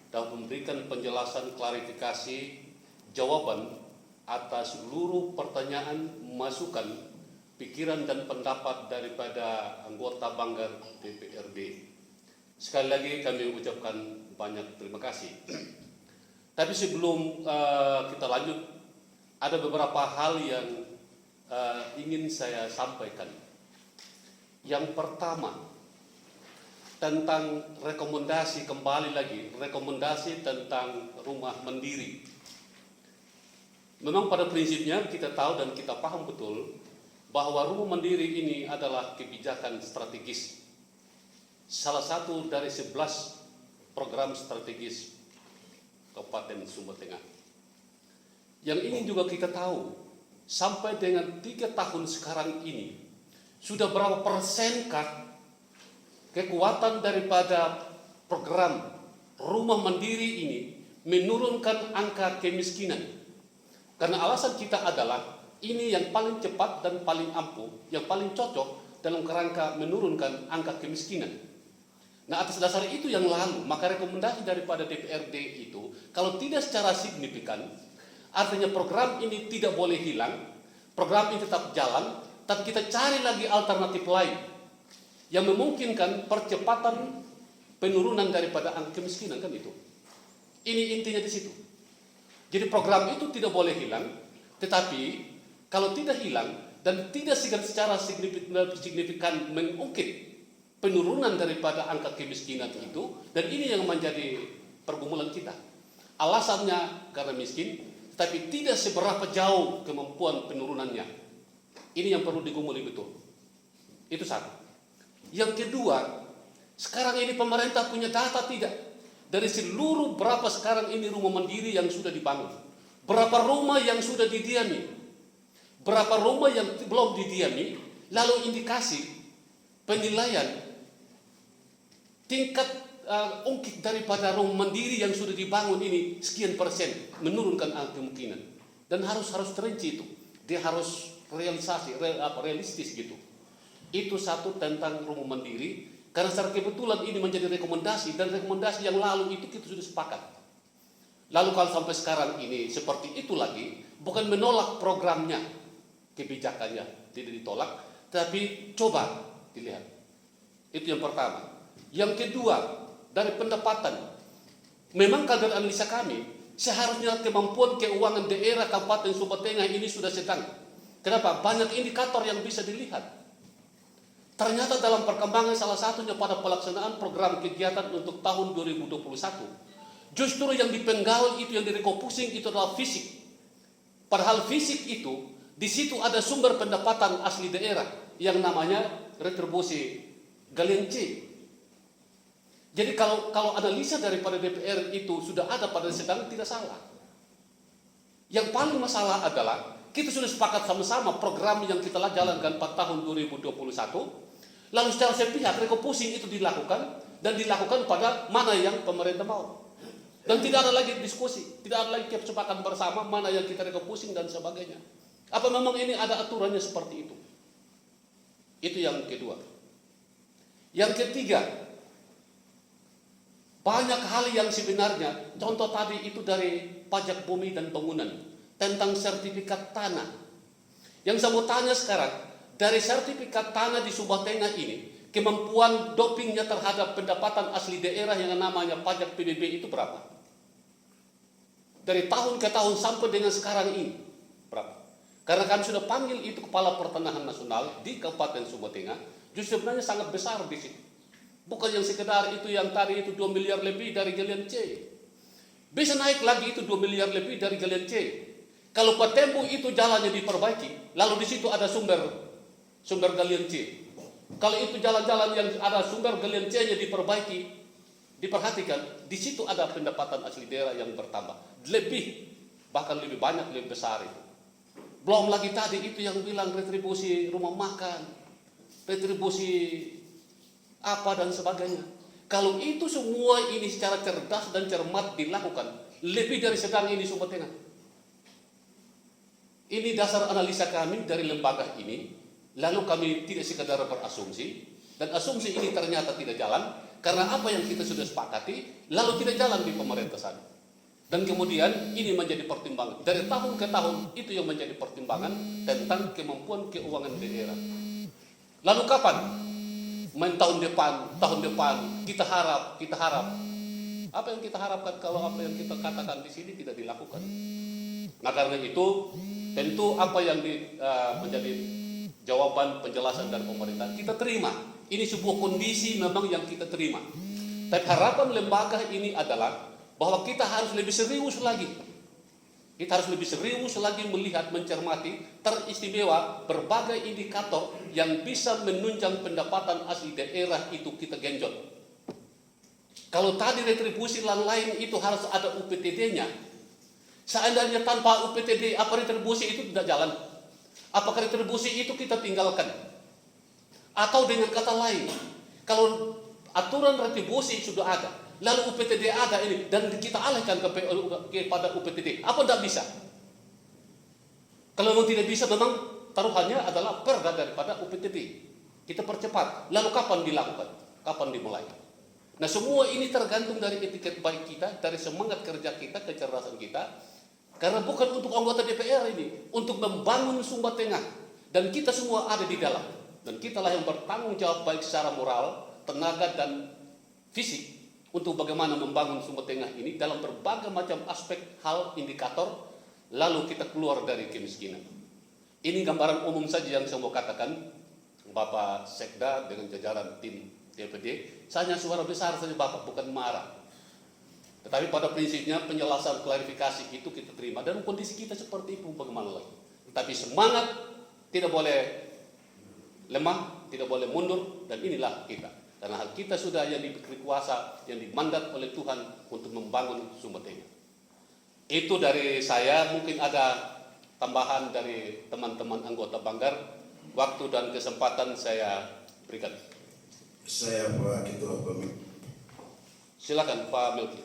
dan memberikan penjelasan klarifikasi jawaban atas seluruh pertanyaan, masukan, pikiran dan pendapat daripada anggota Banggar DPRD. Sekali lagi kami ucapkan banyak terima kasih. Tapi sebelum kita lanjut, ada beberapa hal yang ingin saya sampaikan. Yang pertama, tentang rekomendasi, kembali lagi, rekomendasi tentang rumah mandiri. Memang pada prinsipnya kita tahu dan kita paham betul bahwa rumah mandiri ini adalah kebijakan strategis. Salah satu dari 11 program strategis Kabupaten Sumba Tengah. Yang ingin juga kita tahu, sampai dengan 3 tahun sekarang ini, sudah berapa persenkah kekuatan daripada program rumah mandiri ini menurunkan angka kemiskinan? Karena alasan kita adalah ini yang paling cepat dan paling ampuh, yang paling cocok dalam kerangka menurunkan angka kemiskinan. Nah, atas dasar itu yang lalu, maka rekomendasi daripada DPRD itu, kalau tidak secara signifikan, artinya program ini tidak boleh hilang, program ini tetap jalan, tapi kita cari lagi alternatif lain yang memungkinkan percepatan penurunan daripada angka kemiskinan, kan itu. Ini intinya di situ. Jadi program itu tidak boleh hilang, tetapi kalau tidak hilang dan tidak secara signifikan mengungkit penurunan daripada angka kemiskinan itu, dan ini yang menjadi pergumulan kita. Alasannya karena miskin, tapi tidak seberapa jauh kemampuan penurunannya. Ini yang perlu digumuli betul. Itu satu. Yang kedua, sekarang ini pemerintah punya data tidak? Dari seluruh berapa sekarang ini rumah mandiri yang sudah dibangun? Berapa rumah yang sudah didiami? Berapa rumah yang belum didiami? Lalu indikasi penilaian tingkat ungkit daripada rumah mandiri yang sudah dibangun ini sekian persen menurunkan angka kemungkinan, dan harus terinci itu, dia harus realistis gitu. Itu satu tentang rumah mandiri, karena secara kebetulan ini menjadi rekomendasi, dan rekomendasi yang lalu itu kita sudah sepakat. Lalu kalau sampai sekarang ini seperti itu lagi, bukan menolak programnya, kebijakannya tidak ditolak, tapi coba dilihat. Itu yang pertama. Yang kedua, dari pendapatan, memang kadar analisa kami seharusnya kemampuan keuangan daerah Kabupaten Sumba Tengah ini sudah sedang. Kenapa? Banyak indikator yang bisa dilihat. Ternyata dalam perkembangan, salah satunya pada pelaksanaan program kegiatan untuk tahun 2021, justru yang dipenggal itu, yang direfocusing itu adalah fisik. Padahal fisik itu, di situ ada sumber pendapatan asli daerah yang namanya retribusi galian C. Jadi kalau analisa daripada DPR itu sudah ada pada sedang, tidak salah. Yang paling masalah adalah kita sudah sepakat sama-sama program yang kita jalankan 4 tahun 2021, lalu secara sepihak refocusing itu dilakukan, dan dilakukan pada mana yang pemerintah mau. Dan tidak ada lagi diskusi, tidak ada lagi kesepakatan bersama mana yang kita refocusing dan sebagainya. Apa memang ini ada aturannya seperti itu? Itu yang kedua. Yang ketiga, banyak hal yang sebenarnya, contoh tadi itu dari pajak bumi dan bangunan, tentang sertifikat tanah. Yang saya mau tanya sekarang, dari sertifikat tanah di Sumba Tengah ini, kemampuan dopingnya terhadap pendapatan asli daerah yang namanya pajak PBB itu berapa? Dari tahun ke tahun sampai dengan sekarang ini, berapa? Karena kami sudah panggil itu Kepala Pertanahan Nasional di Kabupaten Sumba Tengah, justru sebenarnya sangat besar di situ. Bukan yang sekedar itu yang tadi itu 2 miliar lebih dari galian C. Bisa naik lagi itu 2 miliar lebih dari galian C. Kalau Patembu itu jalannya diperbaiki, lalu di situ ada sumber galian C. Kalau itu jalan-jalan yang ada sumber galian C-nya diperbaiki, diperhatikan, di situ ada pendapatan asli daerah yang bertambah. Lebih, bahkan lebih banyak, lebih besar itu. Belum lagi tadi itu yang bilang retribusi rumah makan, retribusi apa dan sebagainya. Kalau itu semua ini secara cerdas dan cermat dilakukan, lebih dari sedang ini Sumba Tengah. Ini dasar analisa kami dari lembaga ini. Lalu kami tidak sekadar berasumsi, dan asumsi ini ternyata tidak jalan, karena apa yang kita sudah sepakati lalu tidak jalan di pemerintah sana. Dan kemudian ini menjadi pertimbangan. Dari tahun ke tahun itu yang menjadi pertimbangan tentang kemampuan keuangan daerah. Lalu kapan? Tahun depan kita harap. Apa yang kita harapkan kalau apa yang kita katakan di sini tidak dilakukan? Nah karena itu tentu apa yang menjadi jawaban penjelasan dari pemerintah kita terima. Ini sebuah kondisi memang yang kita terima. Tapi harapan lembaga ini adalah bahwa kita harus lebih serius lagi. Kita harus lebih serius lagi melihat, mencermati, teristimewa berbagai indikator yang bisa menunjang pendapatan asli daerah itu kita genjot. Kalau tadi retribusi lain itu harus ada UPTD-nya. Seandainya tanpa UPTD, apa retribusi itu tidak jalan? Apakah retribusi itu kita tinggalkan? Atau dengan kata lain, kalau aturan retribusi sudah ada, lalu UPTD ada ini dan kita alihkan kepada UPTD, apa tidak bisa? Kalau memang tidak bisa, memang taruhannya adalah perda daripada UPTD. Kita percepat. Lalu kapan dilakukan? Kapan dimulai? Nah semua ini tergantung dari etiket baik kita, dari semangat kerja kita, kecerdasan kita. Karena bukan untuk anggota DPR ini, untuk membangun Sumba Tengah. Dan kita semua ada di dalam. Dan kitalah yang bertanggung jawab baik secara moral, tenaga dan fisik untuk bagaimana membangun Sumba Tengah ini dalam berbagai macam aspek hal indikator, lalu kita keluar dari kemiskinan. Ini gambaran umum saja yang saya mau katakan, Bapak Sekda dengan jajaran tim DPD. Hanya suara besar saja Bapak, bukan marah. Tetapi pada prinsipnya penjelasan klarifikasi itu kita terima, dan kondisi kita seperti itu bagaimana lagi. Tapi semangat tidak boleh lemah, tidak boleh mundur, dan inilah kita. Karena hal kita sudah yang diberi kuasa, yang dimandat oleh Tuhan untuk membangun Sumba Tengah. Itu dari saya, mungkin ada tambahan dari teman-teman anggota Banggar. Waktu dan kesempatan saya berikan. Saya Pak Ketua Pemimpin. Silakan Pak Melki.